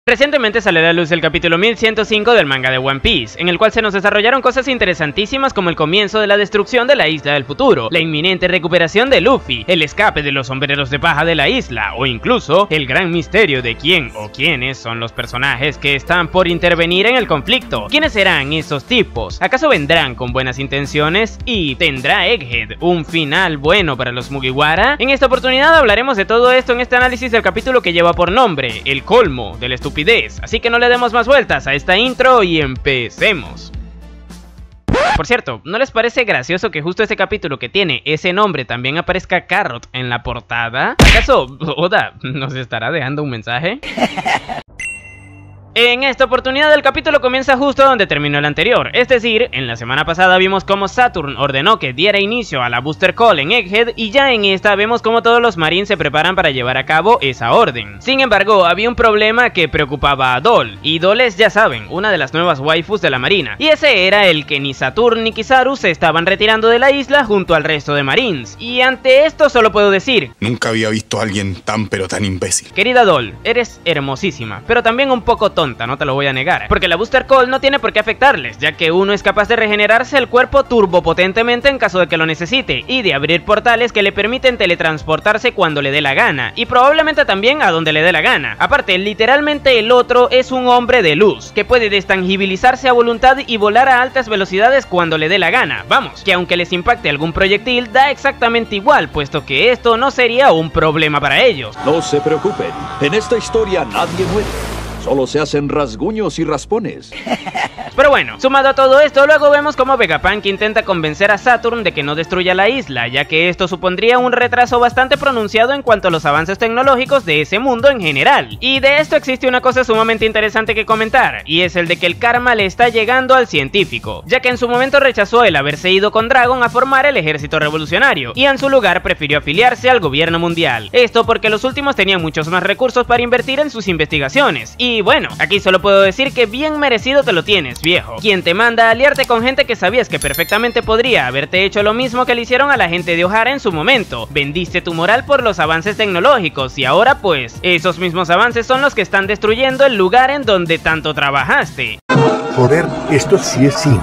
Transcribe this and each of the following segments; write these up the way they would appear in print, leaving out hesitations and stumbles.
Recientemente salió a la luz el capítulo 1105 del manga de One Piece, en el cual se nos desarrollaron cosas interesantísimas como el comienzo de la destrucción de la isla del futuro, la inminente recuperación de Luffy, el escape de los sombreros de paja de la isla, o incluso el gran misterio de quién o quiénes son los personajes que están por intervenir en el conflicto. ¿Quiénes serán esos tipos? ¿Acaso vendrán con buenas intenciones? ¿Y tendrá Egghead un final bueno para los Mugiwara? En esta oportunidad hablaremos de todo esto en este análisis del capítulo que lleva por nombre El colmo de la estupidez. Así que no le demos más vueltas a esta intro y empecemos. Por cierto, ¿no les parece gracioso que justo este capítulo que tiene ese nombre también aparezca Carrot en la portada? ¿Acaso Oda nos estará dejando un mensaje? En esta oportunidad el capítulo comienza justo donde terminó el anterior, es decir, en la semana pasada vimos cómo Saturn ordenó que diera inicio a la Booster Call en Egghead y ya en esta vemos cómo todos los Marines se preparan para llevar a cabo esa orden. Sin embargo, había un problema que preocupaba a Doll, y Doll es, ya saben, una de las nuevas waifus de la marina, y ese era el que ni Saturn ni Kizaru se estaban retirando de la isla junto al resto de Marines, y ante esto solo puedo decir: nunca había visto a alguien tan pero tan imbécil. Querida Doll, eres hermosísima, pero también un poco tonta, no te lo voy a negar, porque la Booster Call no tiene por qué afectarles, ya que uno es capaz de regenerarse el cuerpo turbopotentemente en caso de que lo necesite, y de abrir portales que le permiten teletransportarse cuando le dé la gana, y probablemente también a donde le dé la gana. Aparte, literalmente el otro es un hombre de luz, que puede destangibilizarse a voluntad y volar a altas velocidades cuando le dé la gana. Vamos, que aunque les impacte algún proyectil, da exactamente igual, puesto que esto no sería un problema para ellos. No se preocupen, en esta historia nadie muere. Solo se hacen rasguños y raspones. Pero bueno, sumado a todo esto, luego vemos cómo Vegapunk intenta convencer a Saturn de que no destruya la isla, ya que esto supondría un retraso bastante pronunciado en cuanto a los avances tecnológicos de ese mundo en general. Y de esto existe una cosa sumamente interesante que comentar, y es el de que el karma le está llegando al científico, ya que en su momento rechazó el haberse ido con Dragon a formar el ejército revolucionario, y en su lugar prefirió afiliarse al gobierno mundial. Esto porque los últimos tenían muchos más recursos para invertir en sus investigaciones, y bueno, aquí solo puedo decir que bien merecido te lo tienes, viejo. ¿Quién te manda a aliarte con gente que sabías que perfectamente podría haberte hecho lo mismo que le hicieron a la gente de Ohara en su momento? Vendiste tu moral por los avances tecnológicos y ahora pues, esos mismos avances son los que están destruyendo el lugar en donde tanto trabajaste. Joder, esto sí es cine.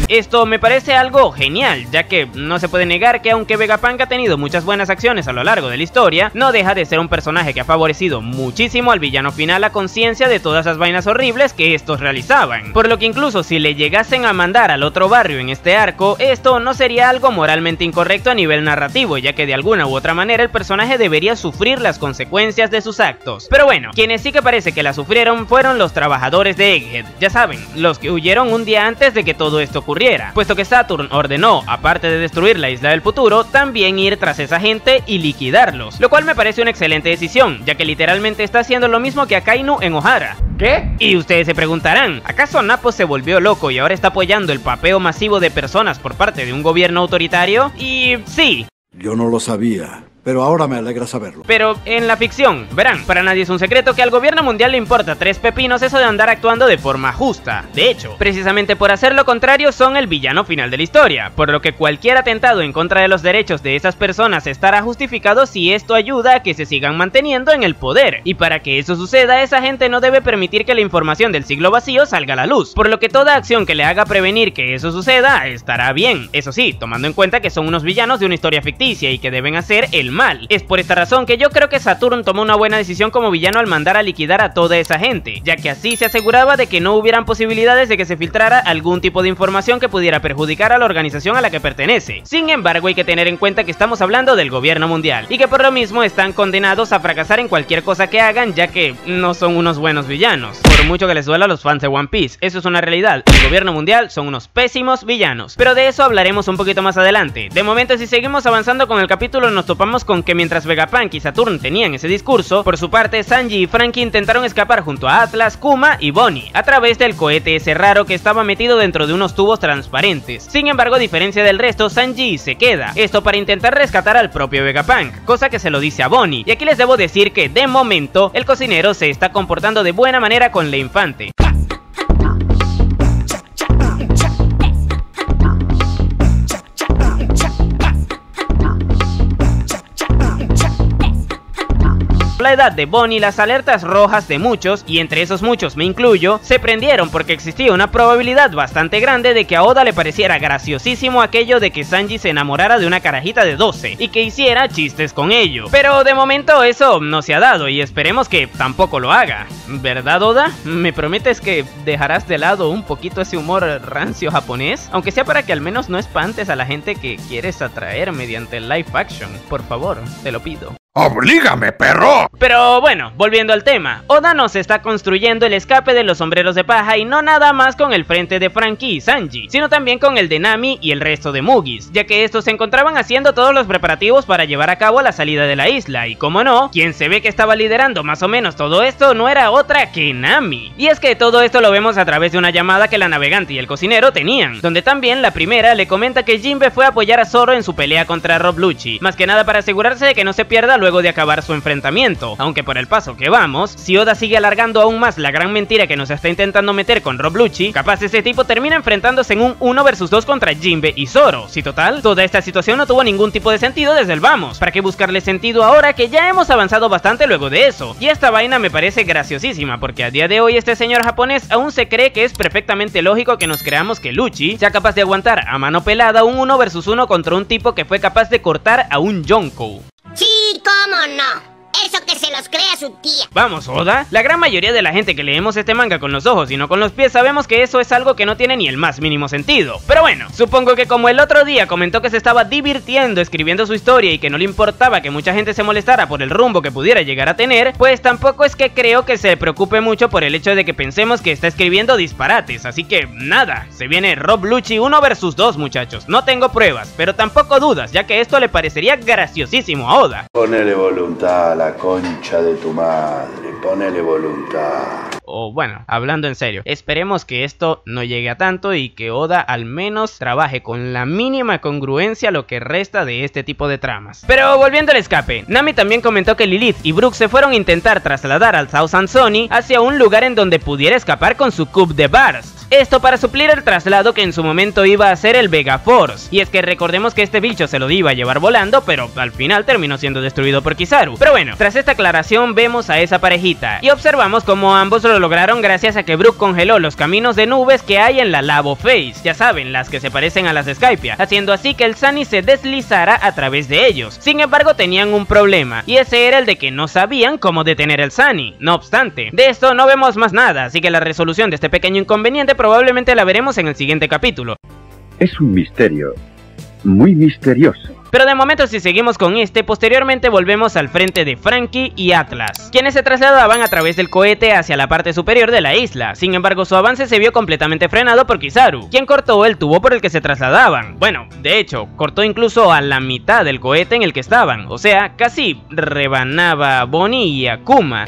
Esto me parece algo genial, ya que no se puede negar que aunque Vegapunk ha tenido muchas buenas acciones a lo largo de la historia, no deja de ser un personaje que ha favorecido muchísimo al villano final a conciencia de todas las vainas horribles que estos realizaban, por lo que incluso si le llegasen a mandar al otro barrio en este arco, esto no sería algo moralmente incorrecto a nivel narrativo, ya que de alguna u otra manera el personaje debería sufrir las consecuencias de sus actos. Pero bueno, quienes sí que parece que la sufrieron fueron los trabajadores de Egghead, ya saben, los que huyeron un día antes de que todo esto ocurriera, puesto que Saturn ordenó, aparte de destruir la isla del futuro, también ir tras esa gente y liquidarlos, lo cual me parece una excelente decisión, ya que literalmente está haciendo lo mismo que Akainu en Ohara. ¿Qué? Y ustedes se preguntarán, ¿acaso Nappo se volvió loco y ahora está apoyando el papeo masivo de personas por parte de un gobierno autoritario? Y sí. Yo no lo sabía, pero ahora me alegra saberlo. Pero en la ficción, verán, para nadie es un secreto que al gobierno mundial le importa tres pepinos eso de andar actuando de forma justa. De hecho, precisamente por hacer lo contrario son el villano final de la historia, por lo que cualquier atentado en contra de los derechos de esas personas estará justificado si esto ayuda a que se sigan manteniendo en el poder. Y para que eso suceda, esa gente no debe permitir que la información del siglo vacío salga a la luz, por lo que toda acción que le haga prevenir que eso suceda estará bien. Eso sí, tomando en cuenta que son unos villanos de una historia ficticia y que deben hacer el mal. Es por esta razón que yo creo que Saturn tomó una buena decisión como villano al mandar a liquidar a toda esa gente, ya que así se aseguraba de que no hubieran posibilidades de que se filtrara algún tipo de información que pudiera perjudicar a la organización a la que pertenece. Sin embargo, hay que tener en cuenta que estamos hablando del gobierno mundial, y que por lo mismo están condenados a fracasar en cualquier cosa que hagan, ya que no son unos buenos villanos. Por mucho que les duela a los fans de One Piece, eso es una realidad. El gobierno mundial son unos pésimos villanos, pero de eso hablaremos un poquito más adelante. De momento, si seguimos avanzando con el capítulo, nos topamos con que mientras Vegapunk y Saturn tenían ese discurso, por su parte Sanji y Franky intentaron escapar junto a Atlas, Kuma y Bonnie, a través del cohete ese raro que estaba metido dentro de unos tubos transparentes. Sin embargo, a diferencia del resto, Sanji se queda, esto para intentar rescatar al propio Vegapunk, cosa que se lo dice a Bonnie, y aquí les debo decir que de momento, el cocinero se está comportando de buena manera con la infante. La edad de Bonnie, las alertas rojas de muchos, y entre esos muchos me incluyo, se prendieron porque existía una probabilidad bastante grande de que a Oda le pareciera graciosísimo aquello de que Sanji se enamorara de una carajita de 12 y que hiciera chistes con ello. Pero de momento eso no se ha dado y esperemos que tampoco lo haga. ¿Verdad, Oda? ¿Me prometes que dejarás de lado un poquito ese humor rancio japonés? Aunque sea para que al menos no espantes a la gente que quieres atraer mediante el live action. Por favor, te lo pido. ¡Oblígame, perro! Pero bueno, volviendo al tema, Oda nos está construyendo el escape de los sombreros de paja y no nada más con el frente de Franky y Sanji, sino también con el de Nami y el resto de Mugis, ya que estos se encontraban haciendo todos los preparativos para llevar a cabo la salida de la isla, y como no, quien se ve que estaba liderando más o menos todo esto no era otra que Nami. Y es que todo esto lo vemos a través de una llamada que la navegante y el cocinero tenían, donde también la primera le comenta que Jinbe fue a apoyar a Zoro en su pelea contra Rob Lucci, más que nada para asegurarse de que no se pierda luego de acabar su enfrentamiento, aunque por el paso que vamos, si Oda sigue alargando aún más la gran mentira que nos está intentando meter con Rob Lucci, capaz ese tipo termina enfrentándose en un 1 vs 2 contra Jinbe y Zoro. Si total, toda esta situación no tuvo ningún tipo de sentido desde el vamos, ¿para qué buscarle sentido ahora que ya hemos avanzado bastante luego de eso? Y esta vaina me parece graciosísima, porque a día de hoy este señor japonés aún se cree que es perfectamente lógico que nos creamos que Lucci sea capaz de aguantar a mano pelada un 1 vs 1 contra un tipo que fue capaz de cortar a un Yonkou. Sí, cómo no. Eso que se los crea su tía. Vamos, Oda, la gran mayoría de la gente que leemos este manga con los ojos y no con los pies sabemos que eso es algo que no tiene ni el más mínimo sentido. Pero bueno, supongo que como el otro día comentó que se estaba divirtiendo escribiendo su historia y que no le importaba que mucha gente se molestara por el rumbo que pudiera llegar a tener, pues tampoco es que creo que se preocupe mucho por el hecho de que pensemos que está escribiendo disparates. Así que nada, se viene Rob Lucci 1 vs 2, muchachos. No tengo pruebas, pero tampoco dudas, ya que esto le parecería graciosísimo a Oda. Ponele voluntad a la concha de tu madre, ponele voluntad. O bueno, hablando en serio, esperemos que esto no llegue a tanto y que Oda al menos trabaje con la mínima congruencia lo que resta de este tipo de tramas. Pero volviendo al escape, Nami también comentó que Lilith y Brook se fueron a intentar trasladar al South Ansoni hacia un lugar en donde pudiera escapar con su Coup de Burst. Esto para suplir el traslado que en su momento iba a ser el Vega Force. Y es que recordemos que este bicho se lo iba a llevar volando, pero al final terminó siendo destruido por Kizaru. Pero bueno, tras esta aclaración vemos a esa parejita y observamos cómo ambos lo lograron gracias a que Brook congeló los caminos de nubes que hay en la Lavo Face, ya saben, las que se parecen a las de Skypiea, haciendo así que el Sunny se deslizara a través de ellos. Sin embargo tenían un problema, y ese era el de que no sabían cómo detener el Sunny. No obstante, de esto no vemos más nada, así que la resolución de este pequeño inconveniente probablemente la veremos en el siguiente capítulo. Es un misterio muy misterioso. Pero de momento, si seguimos con posteriormente volvemos al frente de Franky y Atlas, quienes se trasladaban a través del cohete hacia la parte superior de la isla. Sin embargo, su avance se vio completamente frenado por Kizaru, quien cortó el tubo por el que se trasladaban. Bueno, de hecho, cortó incluso a la mitad del cohete en el que estaban, o sea, casi rebanaba a Bonnie y a Kuma.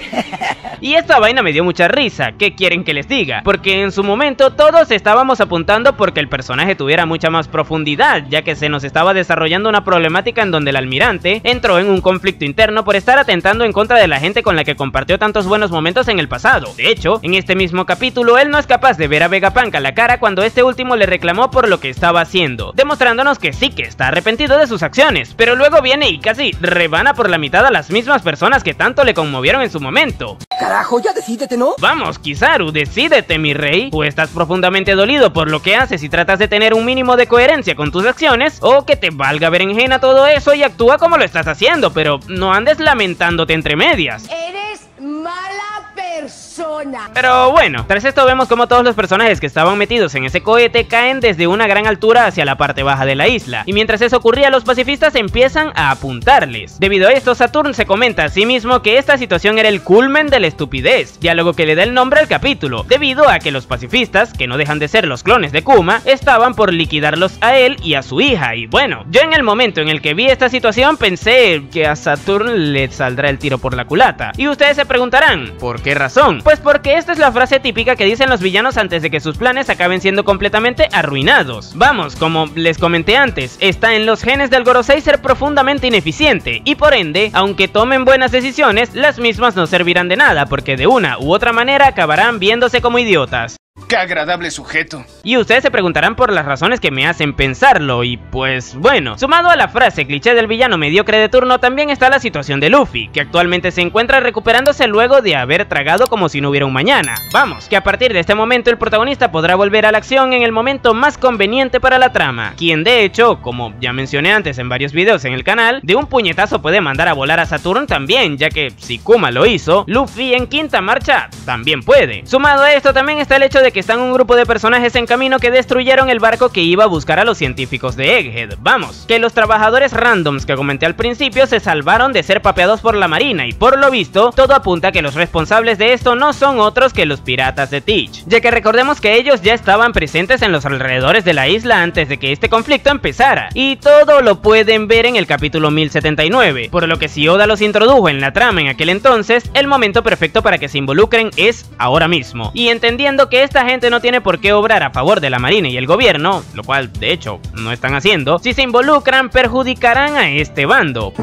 Y esta vaina me dio mucha risa, ¿qué quieren que les diga? Porque en su momento todos estábamos apuntando porque el personaje tuviera mucha más profundidad, ya que se nos estaba desarrollando una problemática en donde el almirante entró en un conflicto interno por estar atentando en contra de la gente con la que compartió tantos buenos momentos en el pasado. De hecho, en este mismo capítulo él no es capaz de ver a Vegapunk a la cara cuando este último le reclamó por lo que estaba haciendo, demostrándonos que sí que está arrepentido de sus acciones, pero luego viene y casi rebana por la mitad a las mismas personas que tanto le conmovieron en su momento. Carajo, ya decídete, ¿no? Vamos, Kizaru, decídete, mi rey. O estás profundamente dolido por lo que haces y tratas de tener un mínimo de coherencia con tus acciones, o que te valga berenjena todo eso y actúa como lo estás haciendo, pero no andes lamentándote entre medias. Eres mala persona. Pero bueno, tras esto vemos como todos los personajes que estaban metidos en ese cohete caen desde una gran altura hacia la parte baja de la isla, y mientras eso ocurría los pacifistas empiezan a apuntarles. Debido a esto, Saturn se comenta a sí mismo que esta situación era el culmen de la estupidez, diálogo que le da el nombre al capítulo, debido a que los pacifistas, que no dejan de ser los clones de Kuma, estaban por liquidarlos a él y a su hija. Y bueno, yo en el momento en el que vi esta situación pensé que a Saturn le saldrá el tiro por la culata. Y ustedes se preguntarán, ¿por qué razón? Pues porque esta es la frase típica que dicen los villanos antes de que sus planes acaben siendo completamente arruinados. Vamos, como les comenté antes, está en los genes del Gorosei ser profundamente ineficiente, y por ende, aunque tomen buenas decisiones, las mismas no servirán de nada, porque de una u otra manera acabarán viéndose como idiotas. Qué agradable sujeto. Y ustedes se preguntarán por las razones que me hacen pensarlo, y pues bueno, sumado a la frase cliché del villano mediocre de turno, también está la situación de Luffy, que actualmente se encuentra recuperándose luego de haber tragado como si no hubiera un mañana. Vamos, que a partir de este momento el protagonista podrá volver a la acción en el momento más conveniente para la trama, quien de hecho, como ya mencioné antes en varios videos en el canal, de un puñetazo puede mandar a volar a Saturn también, ya que si Kuma lo hizo, Luffy en quinta marcha también puede. Sumado a esto también está el hecho de que están un grupo de personajes en camino que destruyeron el barco que iba a buscar a los científicos de Egghead. Vamos, que los trabajadores randoms que comenté al principio se salvaron de ser papeados por la marina, y por lo visto todo apunta a que los responsables de esto no son otros que los piratas de Teach, ya que recordemos que ellos ya estaban presentes en los alrededores de la isla antes de que este conflicto empezara, y todo lo pueden ver en el capítulo 1079, por lo que si Oda los introdujo en la trama en aquel entonces, el momento perfecto para que se involucren es ahora mismo. Y entendiendo que esta gente no tiene por qué obrar a favor de la marina y el gobierno, lo cual de hecho no están haciendo, si se involucran perjudicarán a este bando.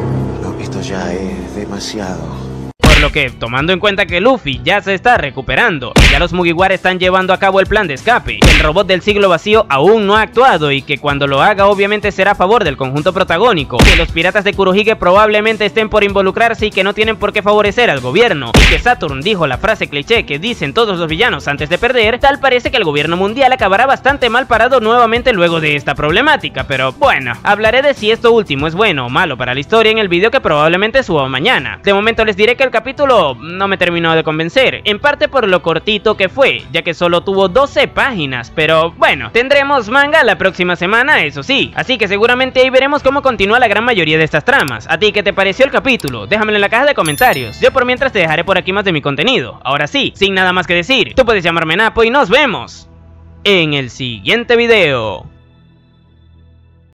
No, esto ya es demasiado. Por lo que, tomando en cuenta que Luffy ya se está recuperando, y ya los Mugiwara están llevando a cabo el plan de escape, el robot del siglo vacío aún no ha actuado y que cuando lo haga obviamente será a favor del conjunto protagónico, que los piratas de Kurohige probablemente estén por involucrarse y que no tienen por qué favorecer al gobierno, y que Saturn dijo la frase cliché que dicen todos los villanos antes de perder, tal parece que el gobierno mundial acabará bastante mal parado nuevamente luego de esta problemática, pero bueno, hablaré de si esto último es bueno o malo para la historia en el video que probablemente suba mañana. De momento les diré que el capítulo no me terminó de convencer, en parte por lo cortito que fue, ya que solo tuvo 12 páginas, pero bueno, tendremos manga la próxima semana, eso sí, así que seguramente ahí veremos cómo continúa la gran mayoría de estas tramas. ¿A ti qué te pareció el capítulo? Déjamelo en la caja de comentarios, yo por mientras te dejaré por aquí más de mi contenido. Ahora sí, sin nada más que decir, tú puedes llamarme Napo y nos vemos en el siguiente video.